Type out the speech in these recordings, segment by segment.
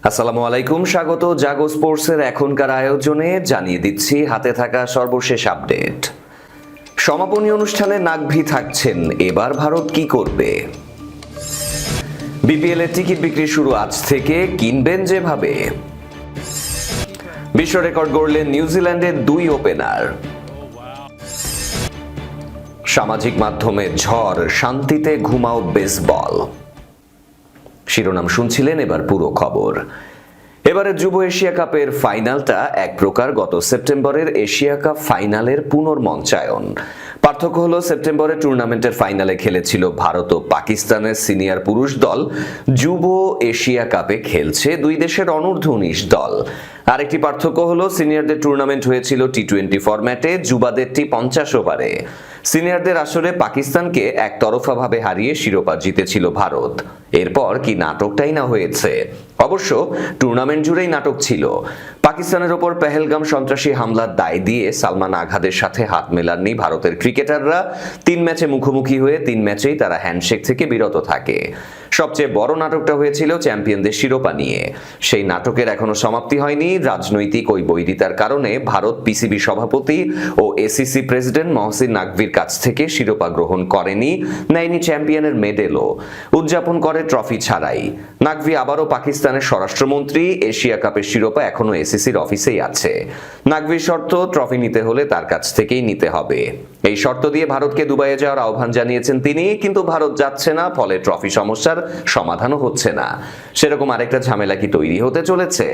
আসসালামু আলাইকুম, স্বাগত জাগো স্পোর্টসের এখনকার আয়োজনে। জানিয়ে দিচ্ছি হাতে থাকা সর্বশেষ আপডেট। সমাপনী অনুষ্ঠানে নাকভি থাকছেন, এবার ভারত কি করবে? বিপিএল এর টিকিট বিক্রি শুরু আজ থেকে, কিনবেন যেভাবে। বিশ্ব রেকর্ড গড়লেন নিউজিল্যান্ডের দুই ওপেনার। সামাজিক মাধ্যমে ঝড়, শান্তিতে ঘুমাও বেসবল। শিরোনাম শুনছিলেন, এবার পুরো খবর। এবারে যুব এশিয়া কাপের ফাইনালটা এক প্রকার গত সেপ্টেম্বরের এশিয়া কাপ ফাইনালের পুনর্মঞ্চায়ন। পার্থক্য হলো, সেপ্টেম্বরে টুর্নামেন্টের ফাইনালে খেলেছিল ভারত ও পাকিস্তানের সিনিয়র পুরুষ দল, যুব এশিয়া কাপে খেলছে দুই দেশের অনূর্ধ্ব 19 দল। আরেকটি পার্থক্য হলো, সিনিয়রদের টুর্নামেন্ট হয়েছিল টি-20 ফরম্যাটে, যুবাদেরটি 50 ওভারে। সিনিয়রদের আসরে পাকিস্তানকে একতরফাভাবে হারিয়ে শিরোপা জিতেছিল ভারত। এরপর কি নাটকটাই না হয়েছে। অবশ্য টুর্নামেন্ট জুড়েই নাটক ছিল। পাকিস্তানের ওপর পেহেলগাম সন্ত্রাসী হামলার দায় দিয়ে সালমান আঘাদের সাথে হাত মেলাননি ভারতের ক্রিকেটাররা। 3 ম্যাচে মুখোমুখি হয়ে 3 ম্যাচেই তারা হ্যান্ডশেক থেকে বিরত থাকে। সবচেয়ে বড় নাটকটা হয়েছিল চ্যাম্পিয়নদের শিরোপা নিয়ে। সেই নাটকের এখনো সমাপ্তি হয়নি। রাজনৈতিক ওই বৈরিতার কারণে ভারত পিসিবি সভাপতি ও এসিসি প্রেসিডেন্ট মহসিন নাকভির কাছ থেকে শিরোপা গ্রহণ করেনি, নেয়নি চ্যাম্পিয়নের মেডেলও, উদযাপন করে ট্রফি ছাড়াই। নাকভি আবারও পাকিস্তানের স্বরাষ্ট্রমন্ত্রী। এশিয়া কাপের শিরোপা এখনো এসিসির অফিসেই আছে। নাকভির শর্ত, ট্রফি নিতে হলে তার কাছ থেকেই নিতে হবে। এই শর্ত দিয়ে ভারতকে দুবাইয়ে যাওয়ার আহ্বান জানিয়েছেন তিনি, কিন্তু ভারত যাচ্ছে না, ফলে ট্রফি সমস্যার সমাধানও হচ্ছে না। সেরকম আরেকটা ঝামেলা কি তৈরি হতে চলেছে?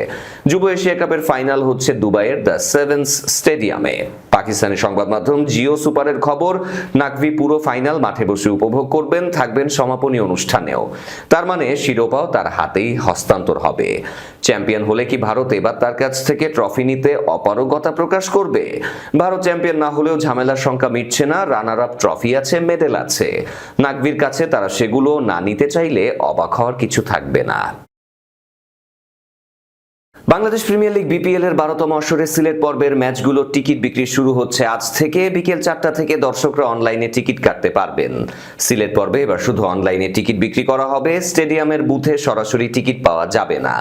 যুব এশিয়া কাপের ফাইনাল হচ্ছে দুবাইয়ের দ্য সেভেন্স স্টেডিয়ামে। পাকিস্তানি সংবাদ মাধ্যম জিও সুপারের খবর, নাকভি পুরো ফাইনাল মাঠে বসে উপভোগ করবেন, থাকবেন সমাপনী অনুষ্ঠানেও। তার মানে শিরোপাও তার হাতেই হস্তান্তর হবে। চ্যাম্পিয়ন হলে কি ভারত এবার তার কাছ থেকে ট্রফি নিতে অপারগতা প্রকাশ করবে? ভারত চ্যাম্পিয়ন না হলেও ঝামেলার সংখ্যা মিটছে না। রানার আপ ট্রফি আছে, মেডেল আছে। নাকভির কাছে তারা সেগুলো না নিতে চাইলে অবাক হওয়ার কিছু থাকবে না। বাংলাদেশ প্রিমিয়ার লিগ বিপিএল এর 12তম আসরের সিলেট পর্বের ম্যাচগুলোর টিকিট বিক্রি শুরু হচ্ছে আজ থেকে। বিকেল 4টা থেকে দর্শকরা অনলাইনে টিকিট কাটতে পারবেন। সিলেট পর্বে এবার শুধু অনলাইনে টিকিট বিক্রি করা হবে, স্টেডিয়ামের বুথে সরাসরি টিকিট পাওয়া যাবে না।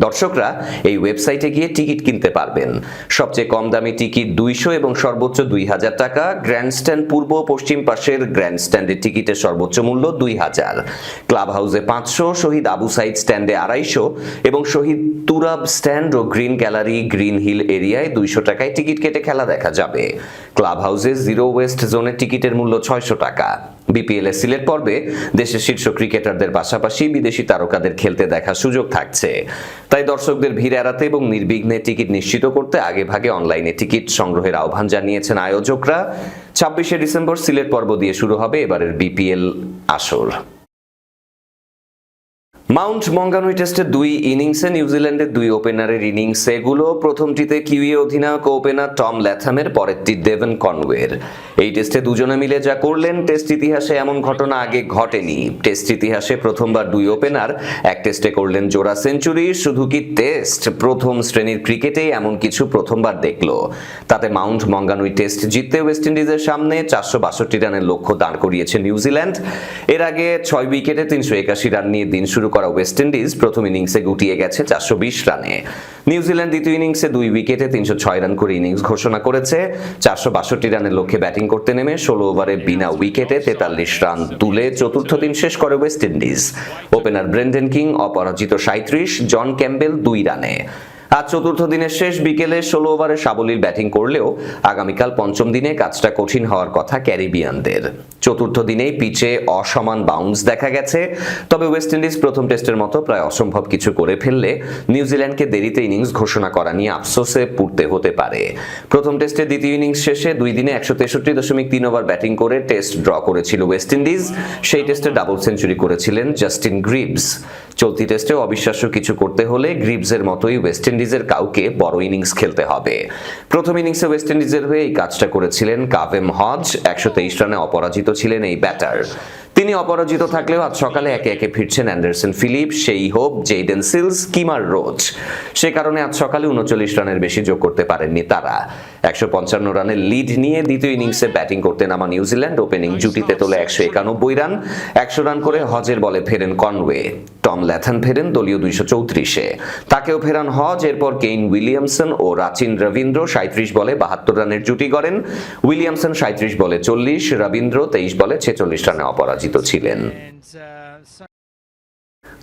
দর্শকরা এই ওয়েবসাইটে গিয়ে টিকিট কিনতে পারবেন। সবচেয়ে কম দামি টিকিট 200 এবং সর্বোচ্চ 2000 টাকা। গ্র্যান্ডস্ট্যান্ড পূর্ব পশ্চিম পাশের গ্র্যান্ডস্ট্যান্ডের টিকিটের সর্বোচ্চ মূল্য 2000। ক্লাব হাউসে 500, শহীদ আবু সাইদ স্ট্যান্ডে 250 এবং শহীদ তুরাব স্ট্যান্ড ও গ্রিন গ্যালারি গ্রিন হিল এরিয়ায় 200 টাকায় টিকিট কেটে খেলা দেখা যাবে। ক্লাব হাউসে জিরো ওয়েস্ট জোনের টিকিটের মূল্য 600 টাকা। বিপিএল এর সিলেট পর্বে দেশের শীর্ষ ক্রিকেটারদের পাশাপাশি বিদেশি তারকাদের খেলতে দেখার সুযোগ থাকছে। তাই দর্শকদের ভিড় এড়াতে এবং নির্বিঘ্নে টিকিট নিশ্চিত করতে আগেভাগে অনলাইনে টিকিট সংগ্রহের আহ্বান জানিয়েছেন আয়োজকরা। 26শে ডিসেম্বর সিলেট পর্ব দিয়ে শুরু হবে এবারের বিপিএল আসর। মাউন্ট মঙ্গানুই টেস্টের 2 ইনিংসে নিউজিল্যান্ডের 2 ওপেনারের ইনিংস এগুলো। প্রথমটিতে কিউই অধিনায়ক ওপেনার টম ল্যাথামের, পরেরটি ডেভন কনওয়ের। এই টেস্টে দুজনে মিলে যা করলেন, টেস্ট ইতিহাসে এমন ঘটনা আগে ঘটেনি। টেস্ট ইতিহাসে প্রথমবার 2 ওপেনার এক টেস্টে করলেন জোড়া সেঞ্চুরি। শুধু কি টেস্ট, প্রথম শ্রেণীর ক্রিকেটে এমন কিছু প্রথমবার দেখল। তাতে মাউন্ট মঙ্গানুই টেস্ট জিততে ওয়েস্ট ইন্ডিজের সামনে 462 রানের লক্ষ্য দাঁড় করিয়েছে নিউজিল্যান্ড। এর আগে 6 উইকেটে 381 রান নিয়ে দিন শুরু করা ওয়েস্ট ইন্ডিজ প্রথম ইনিংসে গুটিয়ে গেছে 420 রানে। নিউজিল্যান্ড দ্বিতীয় ইনিংসে 2 উইকেটে 306 রান করে ইনিংস ঘোষণা করেছে। 462 রানের লক্ষ্যে ব্যাটিং করতে নেমে 16 ওভারে বিনা উইকেটে 43 রান তুলে চতুর্থ দিন শেষ করে West Indies. Opener Brandon King অপরাজিত 37, জন ক্যাম্বেল 2 রানে। আজ চতুর্থ দিনের শেষ বিকেলে 16 ওভারে সাবলীল ব্যাটিং করলেও আগামীকাল পঞ্চম দিনে কাজটা কঠিন হওয়ার কথা ক্যারিবিয়ানদের। চতুর্থ দিনেই পিচে অসমান বাউন্স দেখা গেছে। তবে ওয়েস্ট ইন্ডিজ প্রথম টেস্টের মতো প্রায় অসম্ভব কিছু করে ফেললে নিউজিল্যান্ডকে দেরিতে ইনিংস ঘোষণা করা নিয়ে আফসোসে পড়তে হতে পারে। প্রথম টেস্টের দ্বিতীয় ইনিংস শেষে 2 দিনে 163.3 ওভার ব্যাটিং করে টেস্ট ড্র করেছিল ওয়েস্ট ইন্ডিজ। সেই টেস্টে ডাবল সেঞ্চুরি করেছিলেন জাস্টিন গ্রিভস। চলতি টেস্টেও অবিশ্বাস্য কিছু করতে হলে গ্রিভসের মতোই ওয়েস্ট ইন্ডিজের কাউকে বড় ইনিংস খেলতে হবে। প্রথম ইনিংসে ওয়েস্ট ইন্ডিজের হয়ে এই কাজটা করেছিলেন কাভেম হজ। 123 রানে অপরাজিত ছিলেন এই ব্যাটার। তিনি অপরাজিত থাকলেও আজ সকালে একে একে ফিরছেন অ্যান্ডারসন ফিলিপ, সেই হোপ, জেইডেন সিলস, কিমার রোচ। সে কারণে আজ সকালে 39 রানের বেশি যোগ করতে পারেননি তারা। 155 রানের লিড নিয়ে দ্বিতীয় ইনিংসে ব্যাটিং করতে নামা নিউজিল্যান্ড ওপেনিং জুটিতে তোলে 191 রান। 100 রান করে হজের বলে ফেরেন কনওয়ে। টম ল্যাথন ফেরেন দলীয় 234-এ। তাকেও ফেরান হজ। এরপর কেইন উইলিয়ামসন ও রাচিন রবীন্দ্র 37 বলে 72 রানের জুটি গড়েন। উইলিয়ামসন 37 বলে 40, রবীন্দ্র 23 বলে 46 রানে অপরাজিত ছিলেন।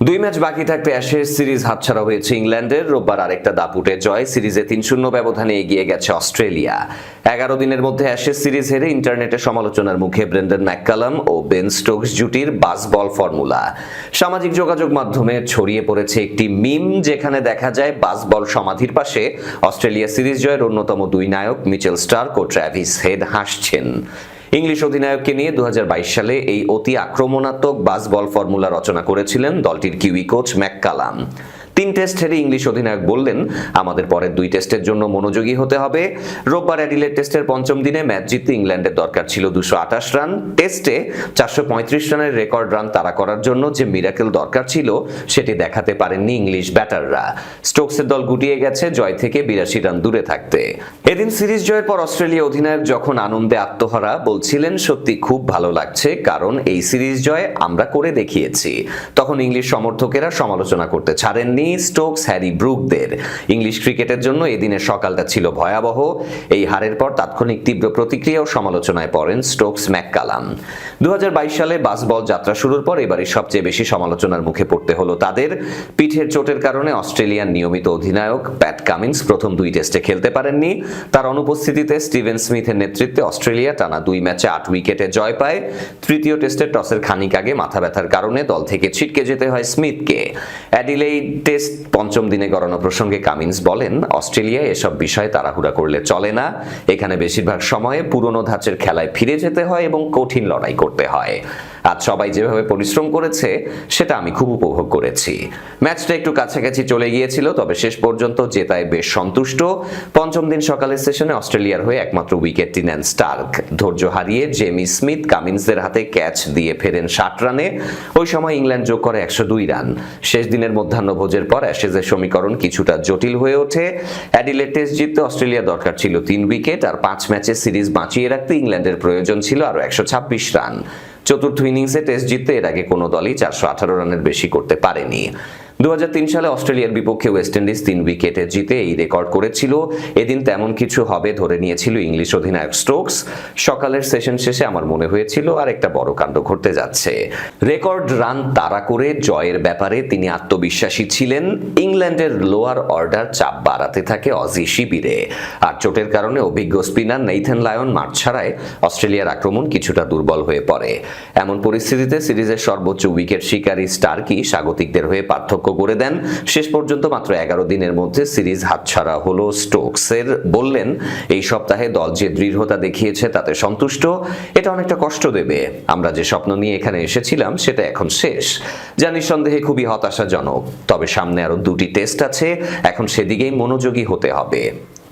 2 ম্যাচ বাকি থাকতে অ্যাশেজ সিরিজ হাতছাড়া হয়েছে ইংল্যান্ডের। রোববার আরেকটা দাপুটে জয়। সিরিজে 3-0 ব্যবধানে এগিয়ে গেছে অস্ট্রেলিয়া। 11 দিনের মধ্যে অ্যাশেজ সিরিজ হেরে ইন্টারনেটে সমালোচনার মুখে ব্রেন্ডন ম্যাককালাম ও বেন স্টোকস জুটির বাসবল ফর্মুলা। সামাজিক যোগাযোগ মাধ্যমে ছড়িয়ে পড়েছে একটি মিম, যেখানে দেখা যায় বাসবল সমাধির পাশে অস্ট্রেলিয়া সিরিজ জয়ের অন্যতম 2 নায়ক মিচেল স্টার্ক ও ট্র্যাভিস হেড হাসছেন। ইংলিশ অধিনায়ককে নিয়ে 2022 সালে এই অতি আক্রমণাত্মক বাসবল ফর্মুলা রচনা করেছিলেন দলটির কিউই কোচ ম্যাককালাম। 3 টেস্ট হেরে ইংলিশ অধিনায়ক বললেন, আমাদের পরের 2 টেস্টের জন্য মনোযোগী হতে হবে। রোববার অ্যাডিলেড টেস্টের 5ম দিনে ম্যাচ জিততে ইংল্যান্ডের দরকার ছিল 228 রান। টেস্টে 435 রানের রেকর্ড রান তাড়া করার জন্য যে মিরাকেল দরকার ছিল সেটি দেখাতে পারেননি ইংলিশ ব্যাটাররা। স্টোকসের দল গুটিয়ে গেছে জয় থেকে 82 রান দূরে থাকতে। এদিন সিরিজ জয়ের পর অস্ট্রেলিয়া অধিনায়ক যখন আনন্দে আত্মহারা, বলছিলেন সত্যি খুব ভালো লাগছে, কারণ এই সিরিজ জয় আমরা করে দেখিয়েছি। তখন ইংলিশ সমর্থকেরা সমালোচনা করতে ছাড়েননি স্টোকস, হ্যারি ব্রুকদের। ইংলিশ ক্রিকেটের জন্য এদিনের সকালটা ছিল ভয়াবহ। এই হারের পর তাৎক্ষণিক তীব্র প্রতিক্রিয়া ও সমালোচনায় পড়েন স্টোকস, ম্যাককালাম। 2022 সালে বাসবল যাত্রা শুরুর পর এবারই সবচেয়ে বেশি সমালোচনার মুখে পড়তে হলো তাদের। পিঠের চোটের কারণে অস্ট্রেলিয়ার নিয়মিত অধিনায়ক প্যাট কামিন্স প্রথম 2 টেস্টে খেলতে পারেননি। তার অনুপস্থিতিতে স্টিভেন স্মিথের নেতৃত্বে অস্ট্রেলিয়া টানা 2 ম্যাচে 8 উইকেটে জয় পায়। তৃতীয় টেস্টের টসের খানিক আগে মাথা ব্যথার কারণে দল থেকে ছিটকে যেতে হয় স্মিথকে। অ্যাডিলেইড টেস্ট 5ম দিনে গড়ানো প্রসঙ্গে কামিন্স বলেন, অস্ট্রেলিয়ায় এসব বিষয়ে তাড়াহুড়া করলে চলে না। এখানে বেশিরভাগ সময়ে পুরনো ধাঁচের খেলায় ফিরে যেতে হয় এবং কঠিন লড়াই করতে হয়। আজ সবাই যেভাবে পরিশ্রম করেছে সেটা আমি খুব উপভোগ করেছি। ম্যাচটা একটু কাছাকাছি চলে গিয়েছিল, তবে শেষ পর্যন্ত জেতায় বেশ সন্তুষ্ট। 5ম দিন সকালের সেশনে অস্ট্রেলিয়ার হয়ে একমাত্র উইকেটটি নেন স্টার্ক। ধৈর্য হারিয়ে জেমি স্মিথ কামিন্সদের হাতে ক্যাচ দিয়ে ফেরেন 60 রানে। ওই সময় ইংল্যান্ড যোগ করে 102 রান। শেষ দিনের মধ্যাহ্নভোজের পর অ্যাশেজের সমীকরণ কিছুটা জটিল হয়ে ওঠে। অ্যাডিলেড টেস্ট জিততে অস্ট্রেলিয়া দরকার ছিল 3 উইকেট, আর 5 ম্যাচের সিরিজ বাঁচিয়ে রাখতে ইংল্যান্ডের প্রয়োজন ছিল আরও 126 রান। চতুর্থ ইনিংসে টেস্ট জিততে এর আগে কোনো দলই 418 রানের বেশি করতে পারেনি। 2003 সালে অস্ট্রেলিয়ার বিপক্ষে ওয়েস্ট ইন্ডিজ 3 উইকেটে জিতে এই রেকর্ড করেছিল। এদিন তেমন কিছু হবে ধরে নিয়েছিল ইংলিশ অধিনায়ক স্টোকস। সকালের সেশন শেষে আমার মনে হয়েছিল আর একটা বড় কাণ্ড ঘটতে যাচ্ছে। রেকর্ড রান তাড়া করে জয়ের ব্যাপারে তিনি আত্মবিশ্বাসী ছিলেন। ইংল্যান্ডের লোয়ার অর্ডার চাপ বাড়াতে থাকে অজি শিবিরে, আর চোটের কারণে অভিজ্ঞ স্পিনার নেইথান লায়ন মাঠ ছাড়ায় অস্ট্রেলিয়ার আক্রমণ কিছুটা দুর্বল হয়ে পড়ে। এমন পরিস্থিতিতে সিরিজের সর্বোচ্চ উইকেট শিকারী স্টার্কি স্বাগতিকদের হয়ে পার্থক্য করে দেন। শেষ পর্যন্ত মাত্র 11 দিনের মধ্যে সিরিজ হাতছাড়া হলো স্টোকসের। বললেন, এই সপ্তাহে দল যে দৃঢ়তা দেখিয়েছে তাতে সন্তুষ্ট। এটা অনেকটা কষ্ট দেবে। আমরা যে স্বপ্ন নিয়ে এখানে এসেছিলাম সেটা এখন শেষ। যা নিঃসন্দেহে খুবই হতাশাজনক। তবে সামনে আরো 2টি টেস্ট আছে, এখন সেদিকেই মনোযোগী হতে হবে।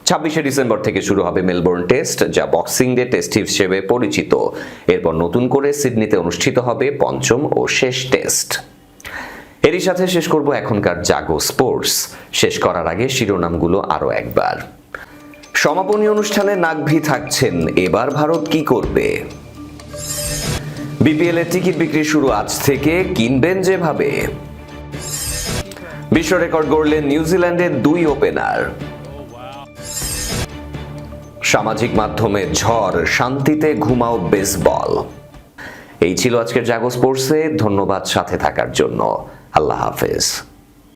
26শে ডিসেম্বর থেকে শুরু হবে মেলবোর্ন টেস্ট, যা বক্সিং ডে টেস্ট হিসেবে পরিচিত। এরপর নতুন করে সিডনিতে অনুষ্ঠিত হবে 5ম ও শেষ টেস্ট। এরই সাথে শেষ করব এখনকার জাগো স্পোর্টস। শেষ করার আগে শিরোনামগুলো আরো একবার। সমাপনী অনুষ্ঠানে নাকভি থাকছেন, এবার ভারত কি করবে? বিপিএল এর টিকিট বিক্রি শুরু আজ থেকে, কিনবেন যেভাবে। বিশ্ব রেকর্ড গড়লেন নিউজিল্যান্ডের 2 ওপেনার। সামাজিক মাধ্যমে ঝড়, শান্তিতে ঘুমাও বেসবল। এই ছিল আজকের জাগো স্পোর্টসে। ধন্যবাদ সাথে থাকার জন্য। আল্লাহ হাফেজ।